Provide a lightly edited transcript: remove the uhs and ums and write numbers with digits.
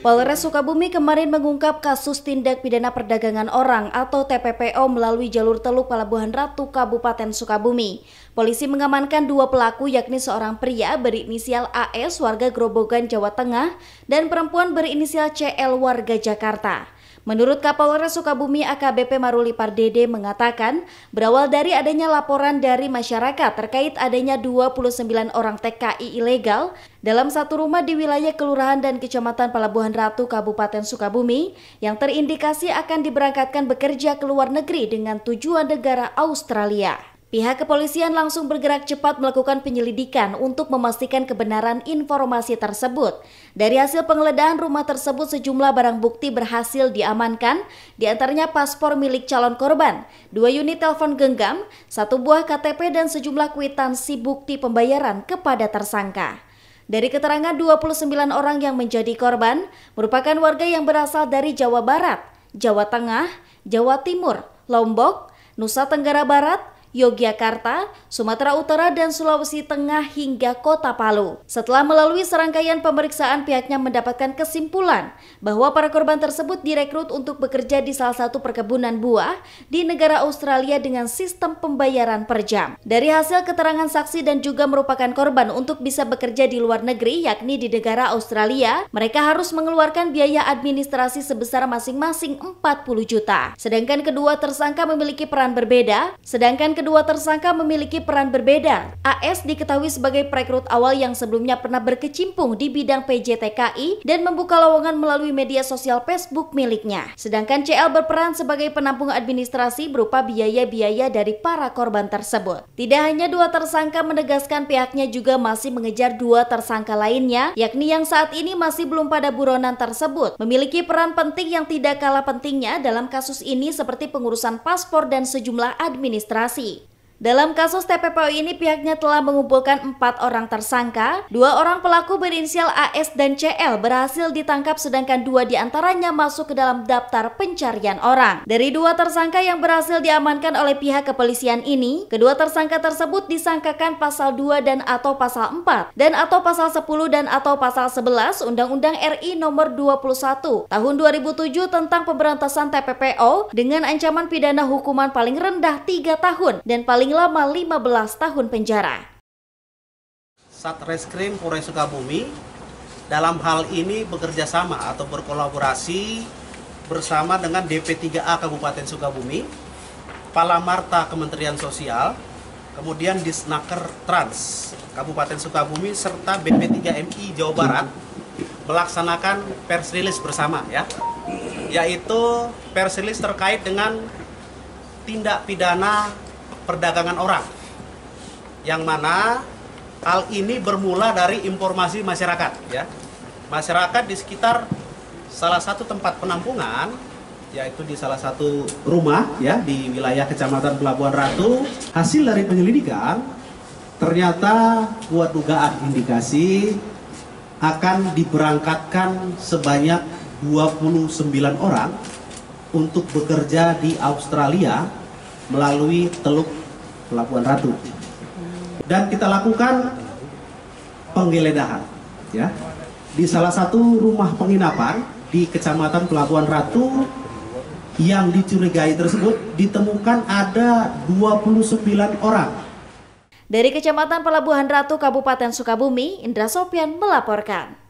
Polres Sukabumi kemarin mengungkap kasus tindak pidana perdagangan orang atau TPPO melalui jalur Teluk Pelabuhan Ratu, Kabupaten Sukabumi. Polisi mengamankan dua pelaku yakni seorang pria berinisial AS warga Grobogan, Jawa Tengah dan perempuan berinisial CL warga Jakarta. Menurut Kapolres Sukabumi AKBP Maruli Pardede mengatakan berawal dari adanya laporan dari masyarakat terkait adanya 29 orang TKI ilegal dalam satu rumah di wilayah Kelurahan dan Kecamatan Pelabuhan Ratu Kabupaten Sukabumi yang terindikasi akan diberangkatkan bekerja ke luar negeri dengan tujuan negara Australia. Pihak kepolisian langsung bergerak cepat melakukan penyelidikan untuk memastikan kebenaran informasi tersebut. Dari hasil penggeledahan rumah tersebut sejumlah barang bukti berhasil diamankan, diantaranya paspor milik calon korban, 2 unit telepon genggam, 1 buah KTP dan sejumlah kwitansi bukti pembayaran kepada tersangka. Dari keterangan 29 orang yang menjadi korban, merupakan warga yang berasal dari Jawa Barat, Jawa Tengah, Jawa Timur, Lombok, Nusa Tenggara Barat, Yogyakarta, Sumatera Utara, dan Sulawesi Tengah hingga Kota Palu. Setelah melalui serangkaian pemeriksaan, pihaknya mendapatkan kesimpulan bahwa para korban tersebut direkrut untuk bekerja di salah satu perkebunan buah di negara Australia dengan sistem pembayaran per jam. Dari hasil keterangan saksi dan juga merupakan korban untuk bisa bekerja di luar negeri yakni di negara Australia, mereka harus mengeluarkan biaya administrasi sebesar masing-masing 40 juta. Sedangkan kedua tersangka memiliki peran berbeda, AS diketahui sebagai perekrut awal yang sebelumnya pernah berkecimpung di bidang PJTKI dan membuka lowongan melalui media sosial Facebook miliknya. Sedangkan CL berperan sebagai penampung administrasi berupa biaya-biaya dari para korban tersebut. Tidak hanya dua tersangka, menegaskan pihaknya juga masih mengejar dua tersangka lainnya, yakni yang saat ini masih belum pada buronan tersebut, memiliki peran penting yang tidak kalah pentingnya dalam kasus ini seperti pengurusan paspor dan sejumlah administrasi. Dalam kasus TPPO ini pihaknya telah mengumpulkan 4 orang tersangka, 2 orang pelaku berinisial AS dan CL berhasil ditangkap sedangkan 2 diantaranya masuk ke dalam daftar pencarian orang. Dari 2 tersangka yang berhasil diamankan oleh pihak kepolisian ini, kedua tersangka tersebut disangkakan pasal 2 dan atau pasal 4 dan atau pasal 10 dan atau pasal 11 Undang-Undang RI nomor 21 tahun 2007 tentang pemberantasan TPPO dengan ancaman pidana hukuman paling rendah 3 tahun dan paling lama 15 tahun penjara. Satreskrim Polres Sukabumi dalam hal ini bekerja sama atau berkolaborasi bersama dengan DP3A Kabupaten Sukabumi, Palamarta Kementerian Sosial, kemudian Disnaker Trans Kabupaten Sukabumi serta BP3MI Jawa Barat melaksanakan pers rilis bersama yaitu pers rilis terkait dengan tindak pidana perdagangan orang, yang mana hal ini bermula dari informasi masyarakat masyarakat di sekitar salah satu tempat penampungan, yaitu di salah satu rumah di wilayah Kecamatan Pelabuhan Ratu. Hasil dari penyelidikan ternyata kuat dugaan indikasi akan diberangkatkan sebanyak 29 orang untuk bekerja di Australia melalui Teluk Pelabuhan Ratu, dan kita lakukan penggeledahan di salah satu rumah penginapan di Kecamatan Pelabuhan Ratu. Yang dicurigai tersebut ditemukan ada 29 orang. Dari Kecamatan Pelabuhan Ratu Kabupaten Sukabumi, Indra Sopyan melaporkan.